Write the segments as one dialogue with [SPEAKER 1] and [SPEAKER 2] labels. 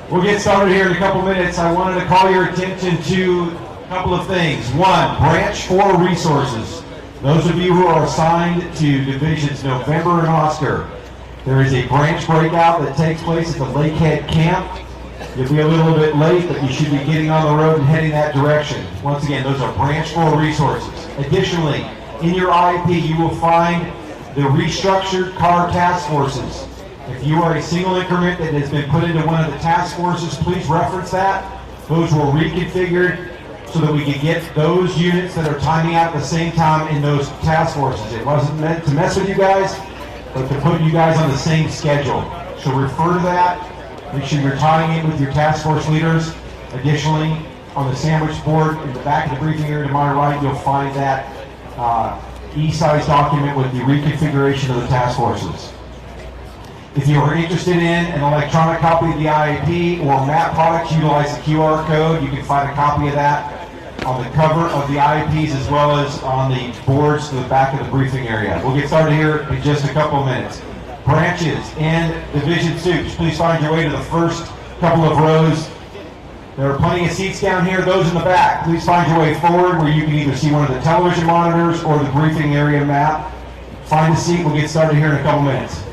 [SPEAKER 1] We'll get started here in a couple minutes. I wanted to call your attention to a couple of things. One, Branch 4 resources. Those of you who are assigned to Divisions November and Oscar, there is a branch breakout that takes place at the Lakehead Camp. You'll be a little bit late, but you should be getting on the road and heading that direction. Once again, those are Branch 4 resources. Additionally, in your IEP, you will find the restructured CARR task forces. If you are a single increment that has been put into one of the task forces, please reference that. Those were reconfigured so that we could get those units that are timing out at the same time in those task forces. It wasn't meant to mess with you guys, but to put you guys on the same schedule. So refer to that. Make sure you're tying in with your task force leaders. Additionally, on the sandwich board in the back of the briefing area to my right, you'll find that e-size document with the reconfiguration of the task forces. If you are interested in an electronic copy of the IEP or MAP products, utilize the QR code. You can find a copy of that on the cover of the IEPs as well as on the boards to the back of the briefing area. We'll get started here in just a couple of minutes. Branches and division soups, please find your way to the first couple of rows. There are plenty of seats down here. Those in the back, please find your way forward where you can either see one of the television monitors or the briefing area map. Find a seat. We'll get started here in a couple minutes.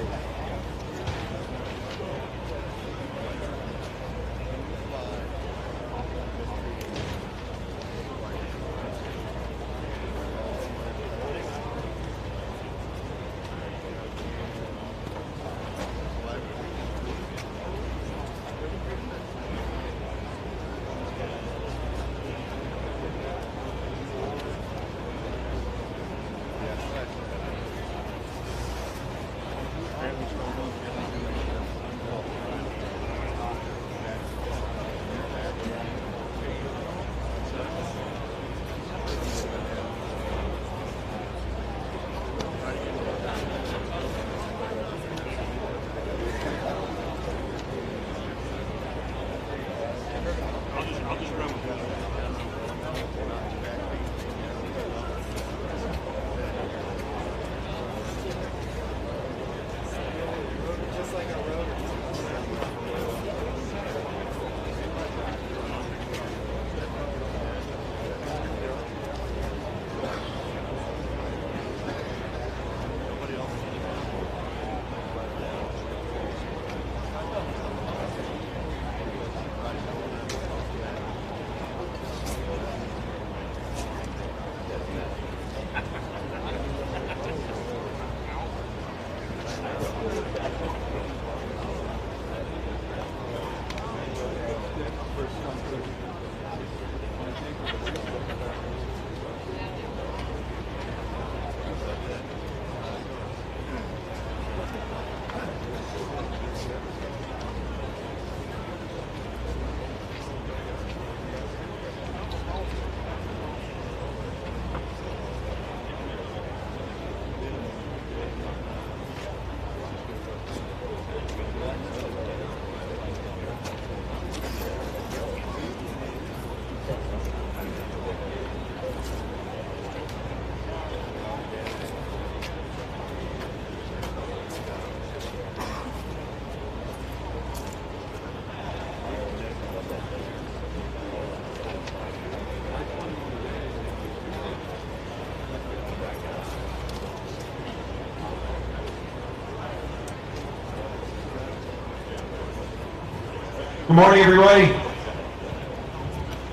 [SPEAKER 1] Good morning, everybody.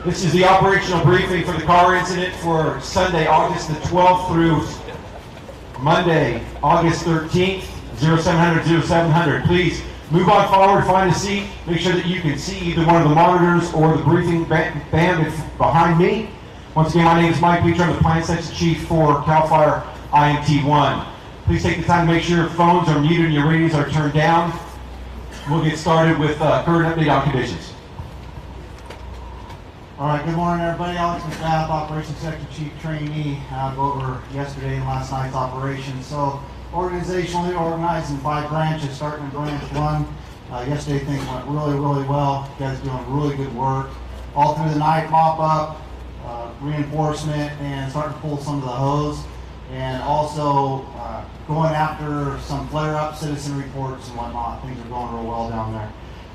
[SPEAKER 1] This is the operational briefing for the CARR incident for Sunday, August the 12th through Monday, August 13th, 0700-0700. Please move on forward, find a seat, make sure that you can see either one of the monitors or the briefing band behind me. Once again, my name is Mike Peter. I'm the Plant Section Chief for CAL FIRE IMT 1. Please take the time to make sure your phones are muted and your radios are turned down. We'll get started with current update on conditions.
[SPEAKER 2] All right, good morning, everybody. Alex McGrath, Operations Section Chief Trainee. I'll go over yesterday and last night's operations. So, organizationally organized in 5 branches, starting in branch 1. Yesterday, things went really, really well. You guys are doing really good work. All through the night, mop up, reinforcement, and starting to pull some of the hose. And also going after some flare-up citizen reports and whatnot. Things are going real well down there.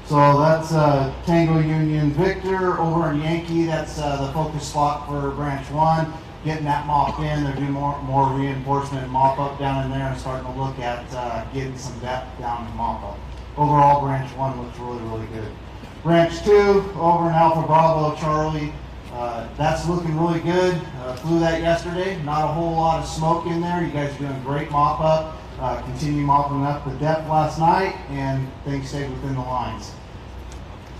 [SPEAKER 2] So that's Tango Union Victor over in Yankee. That's the focus spot for branch 1. Getting that mopped in. They're doing more reinforcement and mop up down in there and starting to look at getting some depth down and mop up. Overall, branch 1 looks really, really good. Branch 2 over in Alpha Bravo Charlie. That's looking really good. Flew that yesterday. Not a whole lot of smoke in there. You guys are doing great mop up. Continue mopping up the depth last night, and things stayed within the lines.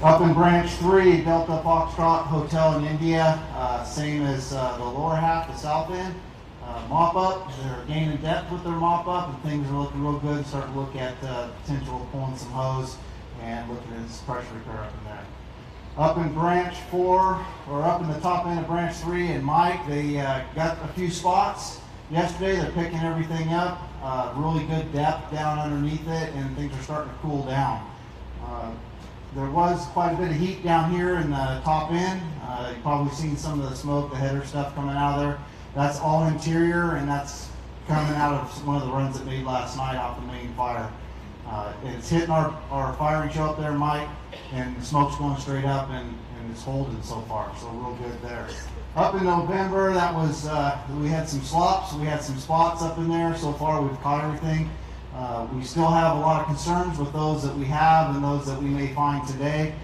[SPEAKER 2] Up in branch 3, Delta Foxtrot Hotel in India, same as the lower half, the south end. Mop up, they're gaining depth with their mop up, and things are looking real good. Starting to look at potential of pulling some hose and looking at this pressure repair up in there. Up in branch 4, or up in the top end of branch 3, and Mike, they got a few spots yesterday. They're picking everything up. Really good depth down underneath it, and things are starting to cool down. There was quite a bit of heat down here in the top end. You've probably seen some of the smoke, the header stuff coming out of there. That's all interior, and that's coming out of one of the runs that made last night off the main fire. It's hitting our firing show up there, Mike, and the smoke's going straight up, and it's holding so far, so real good there. Up in November, that was, we had some slops, we had some spots up in there. So far we've caught everything. We still have a lot of concerns with those that we have and those that we may find today.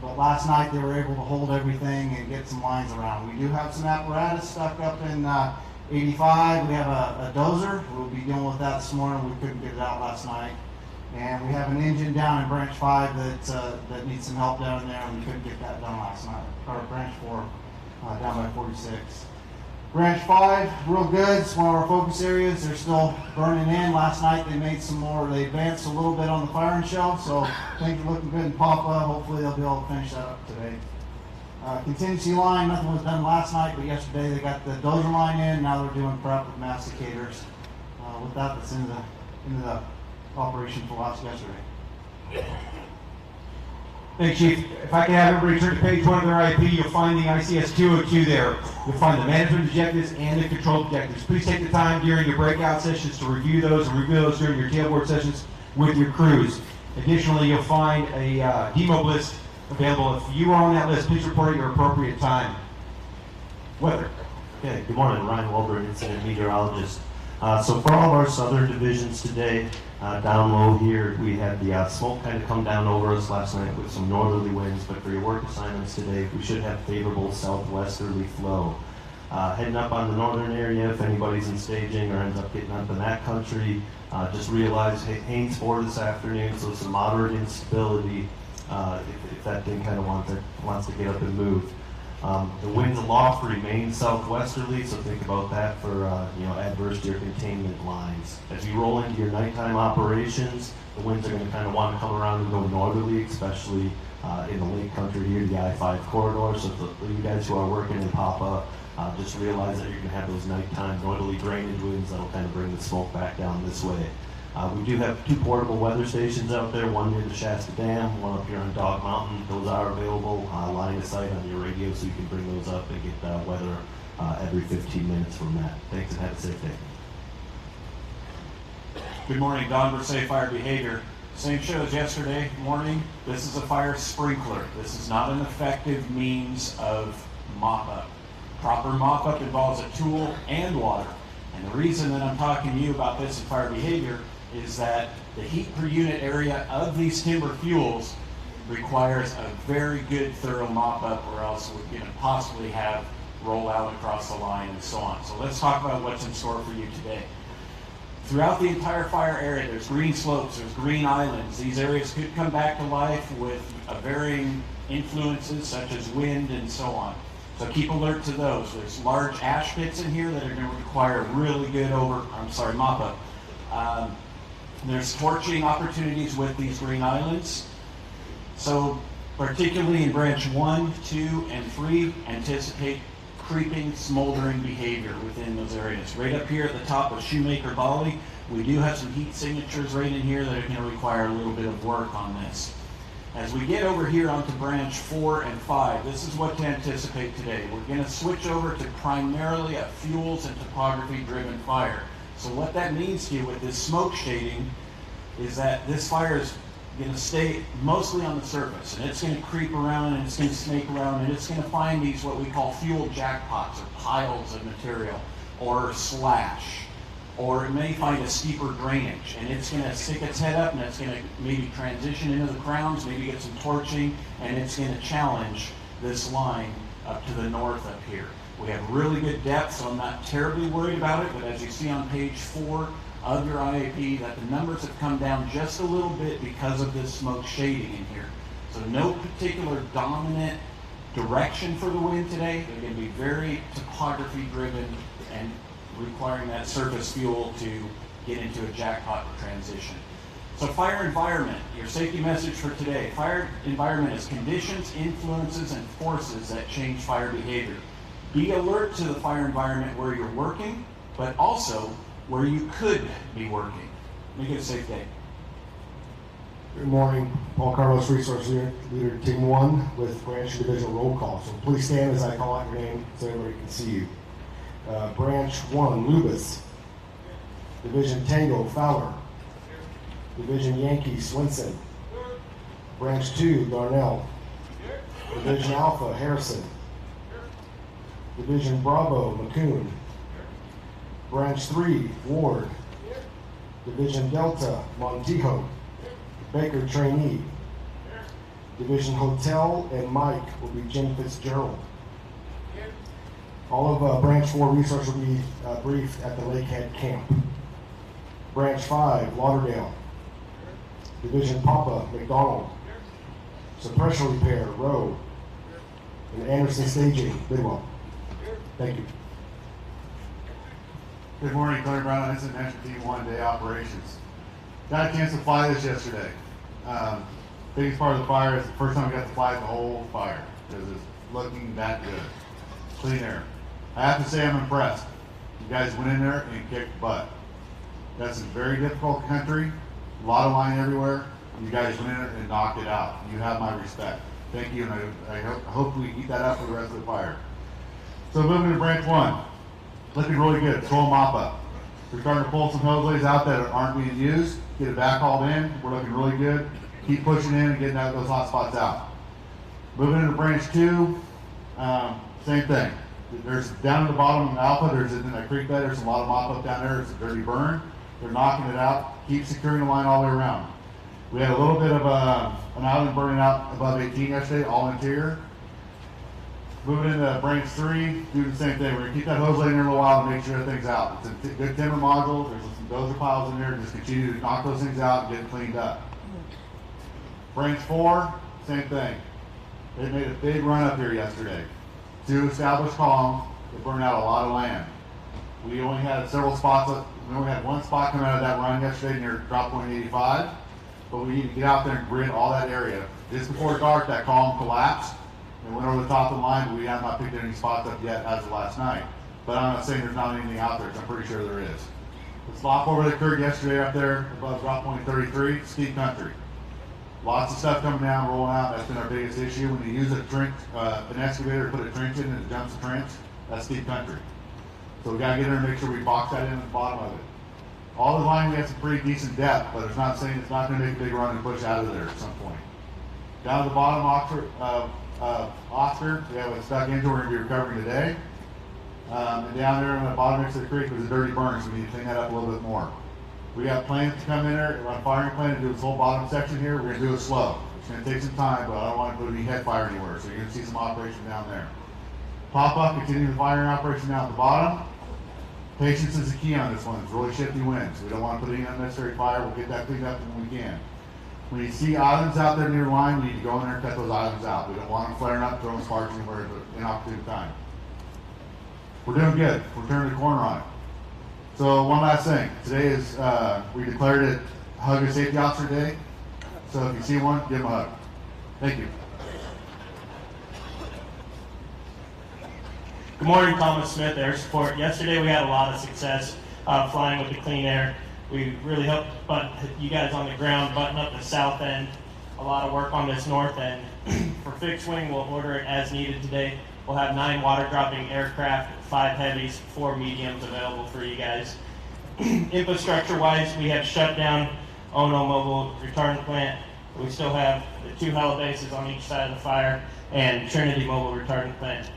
[SPEAKER 2] But last night they were able to hold everything and get some lines around. We do have some apparatus stuck up in 85. We have a dozer. We'll be dealing with that this morning. We couldn't get it out last night. And we have an engine down in branch 5 that needs some help down in there, and we couldn't get that done last night. Or branch 4 down by 46. Branch 5, real good. It's one of our focus areas. They're still burning in. Last night they made some more. They advanced a little bit on the firing shelf, so things are looking good in Papa. Hopefully they'll be able to finish that up today. Contingency line, nothing was done last night, but yesterday they got the dozer line in. Now they're doing prep with masticators. With that, that's into the operation for last yesterday.
[SPEAKER 1] Thanks, Chief. If I can have everybody turn to page 1 of their IP, you'll find the ICS 202 there. You'll find the management objectives and the control objectives. Please take the time during your breakout sessions to review those and review those during your tailboard sessions with your crews. Additionally, you'll find a demo list available. If you are on that list, please report at your appropriate time. Weather.
[SPEAKER 3] Okay, good morning. Ryan Wilburn, incident meteorologist. So for all of our southern divisions today, down low here, we had the smoke kind of come down over us last night with some northerly winds, but for your work assignments today, we should have favorable southwesterly flow. Heading up on the northern area, if anybody's in staging or ends up getting up in that country, just realize Haynes 4 this afternoon, so some moderate instability if that thing kind of wants to get up and move. The winds aloft remain southwesterly, so think about that for adverse to your containment lines. As you roll into your nighttime operations, the winds are going to kind of want to come around and go northerly, especially in the lake country here, the I-5 corridor. So for you guys who are working in Papa, just realize that you're going to have those nighttime northerly drainage winds that'll kind of bring the smoke back down this way. We do have 2 portable weather stations out there, one near the Shasta Dam, one up here on Dog Mountain. Those are available, line of sight on your radio, so you can bring those up and get weather every 15 minutes from that. Thanks and have a safe day.
[SPEAKER 4] Good morning, Don Versailles Fire Behavior. Same show as yesterday morning. This is a fire sprinkler. This is not an effective means of mop-up. Proper mop-up involves a tool and water. And the reason that I'm talking to you about this in fire behavior is that the heat per unit area of these timber fuels requires a very good thorough mop-up, or else we're going to possibly have roll out across the line and so on. So let's talk about what's in store for you today. Throughout the entire fire area, there's green slopes, there's green islands. These areas could come back to life with varying influences such as wind and so on. So keep alert to those. There's large ash pits in here that are going to require really good mop-up. There's torching opportunities with these green islands. So particularly in branch 1, 2, and 3, anticipate creeping, smoldering behavior within those areas. Right up here at the top of Shoemaker Volley, we do have some heat signatures right in here that are going to require a little bit of work on this. As we get over here onto branch 4 and 5, this is what to anticipate today. We're going to switch over to primarily a fuels and topography driven fire. So what that means to you with this smoke shading is that this fire is going to stay mostly on the surface, and it's going to creep around and it's going to snake around and it's going to find these what we call fuel jackpots or piles of material or slash, or it may find a steeper drainage and it's going to stick its head up and it's going to maybe transition into the crowns, maybe get some torching, and it's going to challenge this line up to the north up here. We have really good depth, so I'm not terribly worried about it, but as you see on page 4 of your IAP, that the numbers have come down just a little bit because of this smoke shading in here. So no particular dominant direction for the wind today. They're going to be very topography driven and requiring that surface fuel to get into a jackpot transition. So fire environment, your safety message for today. Fire environment is conditions, influences, and forces that change fire behavior. Be alert to the fire environment where you're working, but also where you could be working. Make it a safe day.
[SPEAKER 5] Good morning, Paul Carlos, Resource Leader, Team 1 with Branch Division roll call. So please stand as I call out your name so everybody can see you. Branch 1, Lubis. Division Tango, Fowler. Division Yankee, Swinson. Branch 2, Darnell. Division Alpha, Harrison. Division Bravo, McCoon. Branch 3, Ward. Division Delta, Montijo. Baker, Trainee. Division Hotel and Mike will be Jim Fitzgerald. All of Branch 4 resource will be briefed at the Lakehead Camp. Branch 5, Lauderdale. Division Papa, McDonald. Suppression Repair, Rowe. And Anderson Staging, Bidwell. Thank you.
[SPEAKER 6] Good morning, Claire Brown, Incident Management Team 1 Day Operations. Got a chance to fly this yesterday. Biggest part of the fire is the first time we got to fly the whole fire because it's looking that good. Clean air. I have to say I'm impressed. You guys went in there and kicked butt. That's a very difficult country, a lot of line everywhere. You guys went in there and knocked it out. You have my respect. Thank you, and I hope we keep that up for the rest of the fire. So moving to Branch 1, looking really good. Soil mop up. We're starting to pull some hose lays out that aren't being used. Get it back hauled in. We're looking really good. Keep pushing in and getting those hot spots out. Moving into Branch 2, same thing. There's down at the bottom of Alpha, there's in that creek bed, there's a lot of mop up down there. It's a dirty burn. They're knocking it out. Keep securing the line all the way around. We had a little bit of an island burning out above 18 yesterday, all interior. Moving into Branch 3, do the same thing. We're gonna keep that hose laying there a little while to make sure everything's out. It's a good timber module. There's some dozer piles in there. Just continue to knock those things out and get it cleaned up. Branch 4, same thing. They made a big run up here yesterday. 2 established columns that burned out a lot of land. We only had several spots. We only had one spot coming out of that run yesterday near drop point 85. But we need to get out there and grid all that area. Just before dark, that column collapsed and went over the top of the line, but we have not picked any spots up yet as of last night. But I'm not saying there's not anything out there, because I'm pretty sure there is. The slop over that occurred yesterday up there above drop point 33, steep country. Lots of stuff coming down, rolling out. That's been our biggest issue. When you use a trench, an excavator to put a trench in and it jumps the trench, that's steep country. So we gotta get there and make sure we box that in at the bottom of it. All the line, we have some pretty decent depth, but it's not saying it's not gonna make a big run and push out of there at some point. Down at the bottom, Oscar, we have a stuck engine we're gonna be recovering today. And down there on the bottom next to the creek was a dirty burn, so we need to clean that up a little bit more. We got plans to come in there, run a firing plan and do this whole bottom section here. We're gonna do it slow. It's gonna take some time, but I don't want it to be head fire anywhere, so you're gonna see some operation down there. Pop up, continue the firing operation down at the bottom. Patience is the key on this one. It's really shifty winds. We don't want to put any unnecessary fire. We'll get that cleaned up when we can. When you see islands out there near the line, we need to go in there and cut those islands out. We don't want them flaring up, throwing sparks anywhere at an inopportune time. We're doing good. We're turning the corner on it. So one last thing. Today is, we declared it Hug a Safety Officer Day. So if you see one, give them a hug. Thank you.
[SPEAKER 7] Good morning, Thomas Smith, Air Support. Yesterday we had a lot of success flying with the clean air. We really helped you guys on the ground button up the south end. A lot of work on this north end. For fixed wing, we'll order it as needed today. We'll have 9 water dropping aircraft, 5 heavies, 4 mediums available for you guys. Infrastructure wise, we have shut down Ono Mobile Return Plant, We still have the 2 helibases on each side of the fire and Trinity mobile retardant plant.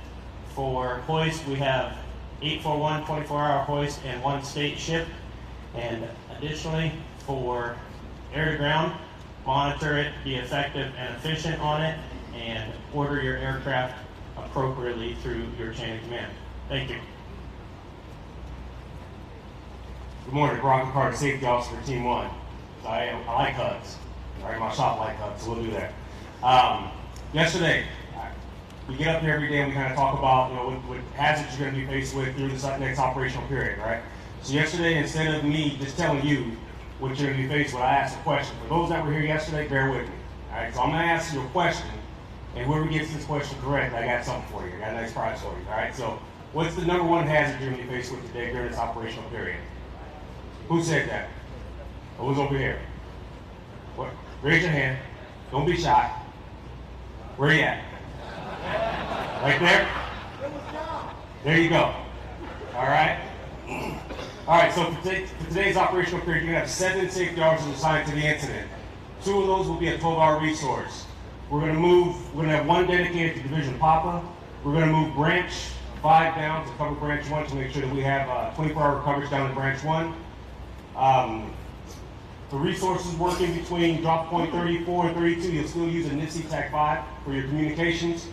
[SPEAKER 7] For hoist, we have 841 24-hour hoist and 1 state ship. And additionally, for air to ground, monitor it, be effective and efficient on it, and order your aircraft appropriately through your chain of command. Thank you.
[SPEAKER 8] Good morning, Brock Carter, Safety Officer for Team 1. I like hugs. All right, my shop like hugs, so we'll do that. Yesterday, we get up here every day and we kind of talk about, what hazards you're going to be faced with through this next operational period, right? So yesterday, instead of me just telling you what you're going to be faced with, I asked a question. For those that were here yesterday, bear with me. All right, so I'm going to ask you a question, and whoever gets this question correct, I got something for you. I got a nice prize for you. All right, so what's the number 1 hazard you're going to be faced with today during this operational period? Who said that? Who's over here? What? Raise your hand. Don't be shy. Where are you at? Right there? There you go. All right. All right, so for today's operational period, you're going to have 7 safety officers assigned to the incident. 2 of those will be a 12-hour resource. We're going to have 1 dedicated to Division Papa. We're going to move Branch 5 down to cover Branch 1 to make sure that we have 24-hour coverage down in Branch 1. The resources working between drop point 34 and 32, you'll still use a NISI TAC 5 for your communications.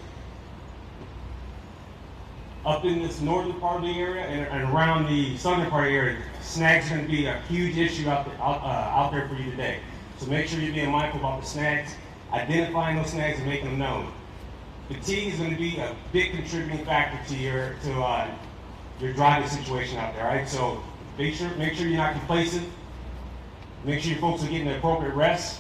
[SPEAKER 8] Up in this northern part of the area and around the southern part of the area, snags are going to be a huge issue out there for you today. So make sure you're being mindful about the snags, identifying those snags and making them known. Fatigue is going to be a big contributing factor to your driving situation out there, right? So make sure you're not complacent. Make sure your folks are getting the appropriate rest.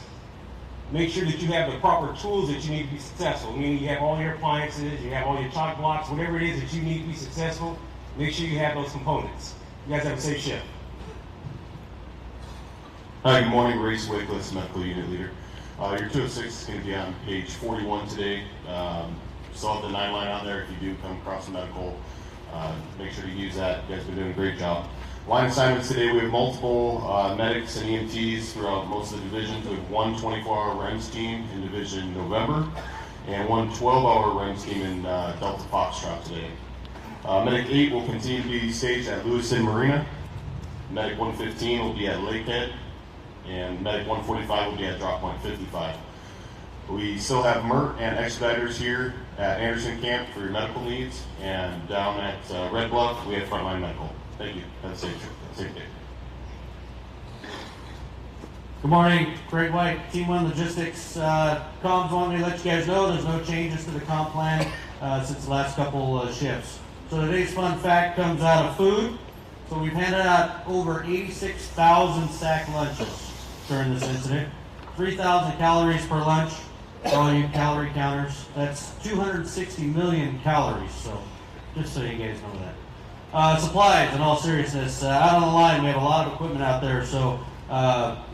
[SPEAKER 8] Make sure that you have the proper tools that you need to be successful. Meaning you have all your appliances, you have all your chalk blocks, whatever it is that you need to be successful, make sure you have those components. You guys have a safe shift.
[SPEAKER 9] Hi, good morning. Race Wakeless, Medical Unit Leader. Your 206 is going to be on page 41 today. Still have the 9 line on there. If you do come across a medical, make sure to use that. You guys have been doing a great job. Line assignments today, we have multiple medics and EMTs throughout most of the divisions. We have 1 24-hour REMS team in Division November and 1 12-hour REMS team in Delta Foxtrot today. Medic 8 will continue to be staged at Lewiston Marina. Medic 115 will be at Lakehead, and Medic 145 will be at Drop Point 55. We still have MERT and Expediters here at Anderson Camp for your medical needs, and down at Red Bluff, we have Frontline Medical. Thank you. Have a safe day.
[SPEAKER 2] Good morning, Craig White, Team 1 Logistics. Comms wanted me to let you guys know there's no changes to the comp plan since the last couple shifts. So today's fun fact comes out of food. So we've handed out over 86,000 sack lunches during this incident. 3,000 calories per lunch, all you calorie counters. That's 260 million calories, so just so you guys know that. Supplies, in all seriousness, out on the line we have a lot of equipment out there, so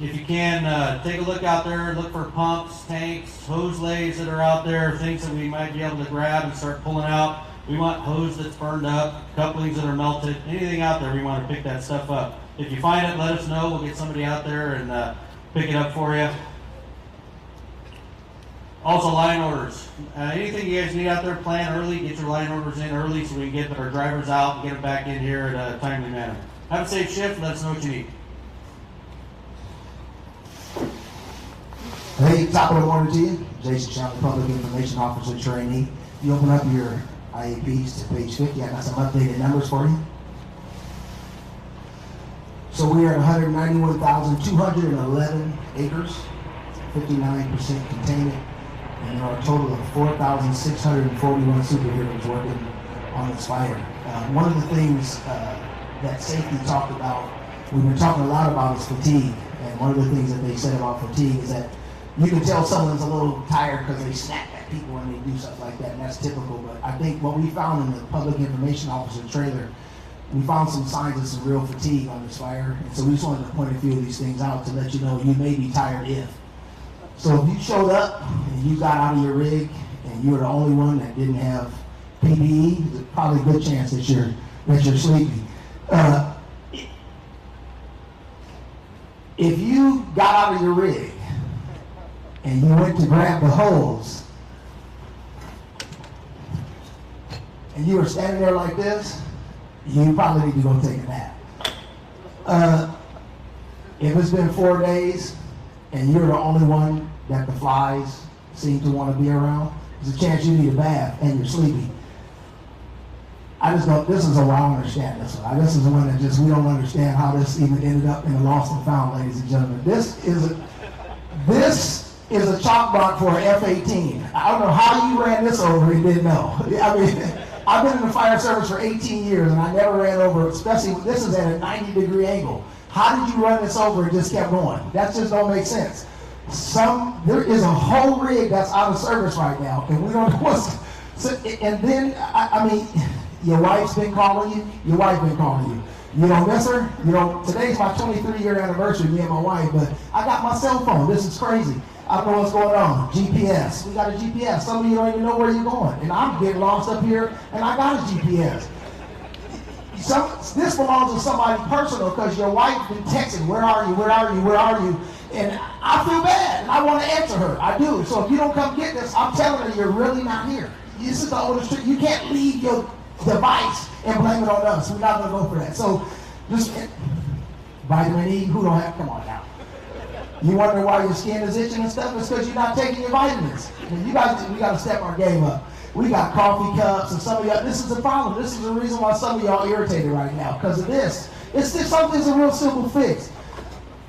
[SPEAKER 2] if you can, take a look out there, look for pumps, tanks, hose lays that are out there, things that we might be able to grab and start pulling out. We want hose that's burned up, couplings that are melted, anything out there, we want to pick that stuff up. If you find it, let us know, we'll get somebody out there and pick it up for you. Also, line orders. Anything you guys need out there, plan early. Get your line orders in early so we can get our drivers out and get them back in here at a timely manner. Have a safe shift. Let us know what you need.
[SPEAKER 10] Hey, top of the morning to you. Jason Shelton, Public Information Officer Trainee. You open up your IAPs to page 50. I got some updated numbers for you. So we are at 191,211 acres, 59% containment. And there are a total of 4,641 superheroes working on this fire. One of the things that safety talked about, we've been talking a lot about, is fatigue. And one of the things that they said about fatigue is that you can tell someone's a little tired because they snap at people when they do stuff like that, and that's typical. But I think what we found in the Public Information Officer trailer, we found some signs of some real fatigue on this fire. And so we just wanted to point a few of these things out to let you know you may be tired if. So if you showed up and you got out of your rig and you were the only one that didn't have PPE, there's probably a good chance that you're sleepy. If you got out of your rig and you went to grab the hose, and you were standing there like this, you probably need to go take a nap. If it's been 4 days and you're the only one that the flies seem to want to be around, there's a chance you need a bath and you're sleepy. I just don't, this is a, I don't understand this one. This is the one that just, we don't understand how this even ended up in the lost and found, ladies and gentlemen. This is a chalk block for an F-18. I don't know how you ran this over and didn't know. I mean, I've been in the fire service for 18 years and I never ran over, especially, this is at a 90-degree angle. How did you run this over and just kept going? That just don't make sense. There is a whole rig that's out of service right now, and we don't know what's, so, and then, I mean, your wife's been calling you, your wife been calling you. You don't miss her? You know, today's my 23-year anniversary, me and my wife, but I got my cell phone. This is crazy. I don't know what's going on. GPS. We got a GPS. Some of you don't even know where you're going. And I'm getting lost up here, and I got a GPS. This belongs to somebody personal because your wife been texting, where are you, where are you, where are you? And I feel bad, and I want to answer her. I do. So if you don't come get this, I'm telling her you're really not here. This is the oldest trick. You can't leave your device and blame it on us. We're not going to go for that. So just vitamin E, who don't have, come on now. You wonder why your skin is itching and stuff? It's because you're not taking your vitamins. And you guys, we got to step our game up. We got coffee cups and some of y'all, this is the problem. This is the reason why some of y'all irritated right now, because of this. It's just something's a real simple fix.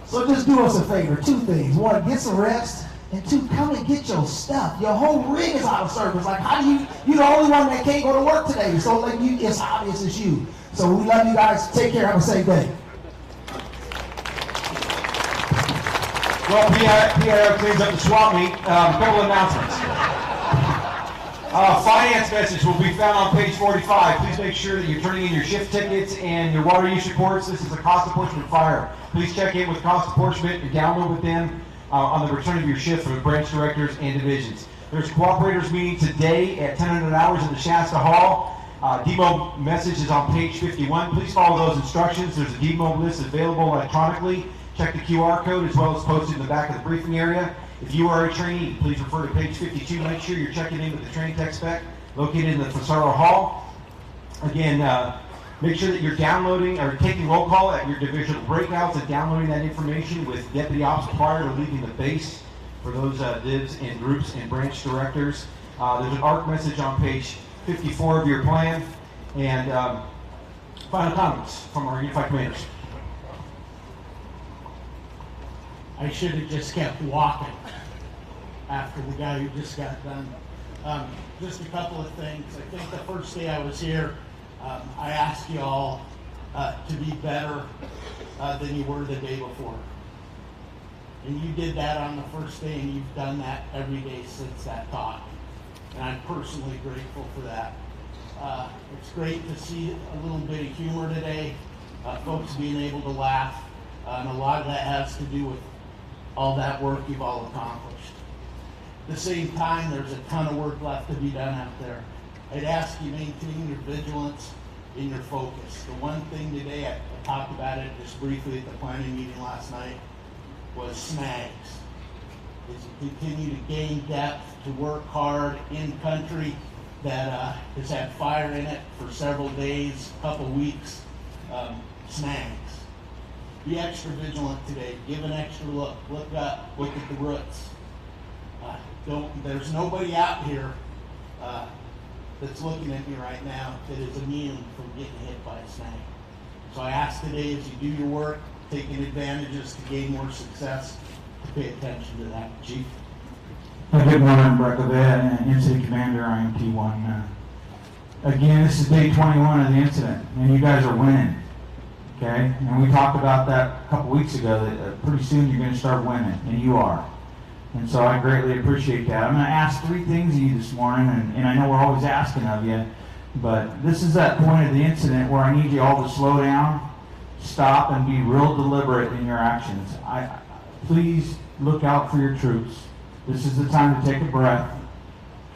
[SPEAKER 10] So just do us a favor, 2 things. 1, get some rest, and 2, come and get your stuff. Your whole rig is out of service. Like, how do you're the only one that can't go to work today. So like, it's obvious it's you. So we love you guys. Take care. Have a safe day.
[SPEAKER 1] Well, PIO cleans up the swap meet. A couple announcements. Finance message will be found on page 45. Please make sure that you're turning in your shift tickets and your water use reports. This is a cost apportionment fire. Please check in with cost apportionment and download with them on the return of your shift for the branch directors and divisions. There's a cooperators meeting today at 1000 hours in the Shasta Hall. Demo message is on page 51. Please follow those instructions. There's a demo list available electronically. Check the QR code as well as posted in the back of the briefing area. If you are a trainee, please refer to page 52. Make sure you're checking in with the training tech spec located in the Fasaro Hall. Again, make sure that you're downloading or taking roll call at your divisional breakouts and downloading that information with deputy ops prior to leaving the base for those divs and groups and branch directors. There's an ARC message on page 54 of your plan. And final comments from our Unified Commanders.
[SPEAKER 11] I should have just kept walking after the guy who just got done. Just a couple of things. I think the first day I was here, I asked you all to be better than you were the day before. And you did that on the first day, and you've done that every day since that talk. And I'm personally grateful for that. It's great to see a little bit of humor today, folks being able to laugh, and a lot of that has to do with all that work you've all accomplished. At the same time, there's a ton of work left to be done out there. I'd ask you maintain your vigilance and your focus. The one thing today, I talked about it just briefly at the planning meeting last night, was snags. As you continue to gain depth, to work hard in country that has had fire in it for several days, a couple weeks, snags. Be extra vigilant today. Give an extra look. Look up. Look at the roots. There's nobody out here that's looking at me right now that is immune from getting hit by a snag. So I ask today, as you do your work, taking advantages to gain more success, to pay attention to that. Chief.
[SPEAKER 12] Good morning, I'm Brett Levet, Incident Commander, IMT-1. Again, this is day 21 of the incident, and you guys are winning. Okay, and we talked about that a couple weeks ago, that pretty soon you're going to start winning, and you are. And so I greatly appreciate that. I'm going to ask 3 things of you this morning, and I know we're always asking of you, but this is that point of the incident where I need you all to slow down, stop, and be real deliberate in your actions. Please look out for your troops. This is the time to take a breath.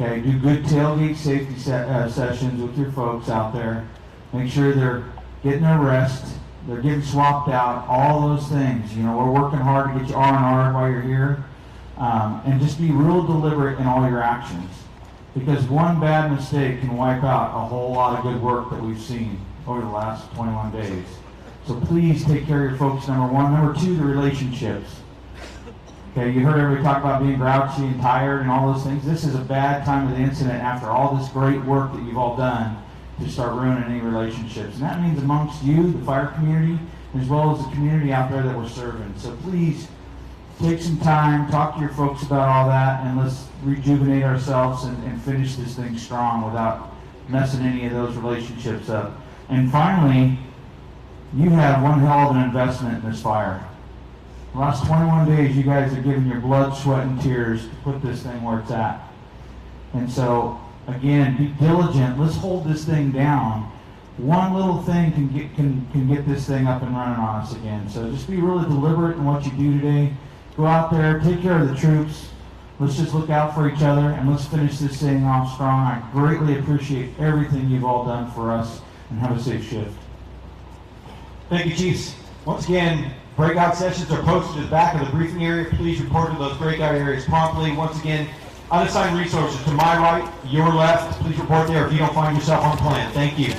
[SPEAKER 12] Okay, do good tailgate safety sessions with your folks out there. Make sure they're getting their rest. They're getting swapped out, all those things. You know, we're working hard to get you R&R while you're here. And just be real deliberate in all your actions. Because one bad mistake can wipe out a whole lot of good work that we've seen over the last 21 days. So please take care of your folks, number one. Number two, the relationships. Okay, you heard everybody talk about being grouchy and tired and all those things. This is a bad time of the incident after all this great work that you've all done to start ruining any relationships. And that means amongst you, the fire community, as well as the community out there that we're serving. So please take some time, talk to your folks about all that, and let's rejuvenate ourselves and finish this thing strong without messing any of those relationships up. And finally, you have one hell of an investment in this fire. The last 21 days, you guys have given your blood, sweat, and tears to put this thing where it's at. And so, again, be diligent. Let's hold this thing down. One little thing can get this thing up and running on us again. So just be really deliberate in what you do today. Go out there, take care of the troops. Let's just look out for each other, and let's finish this thing off strong. I greatly appreciate everything you've all done for us, and have a safe shift.
[SPEAKER 1] Thank you, Chiefs. Once again, breakout sessions are posted at the back of the briefing area. Please report to those breakout areas promptly. Once again, unassigned resources to my right, your left. Please report there if you don't find yourself on plan. Thank you.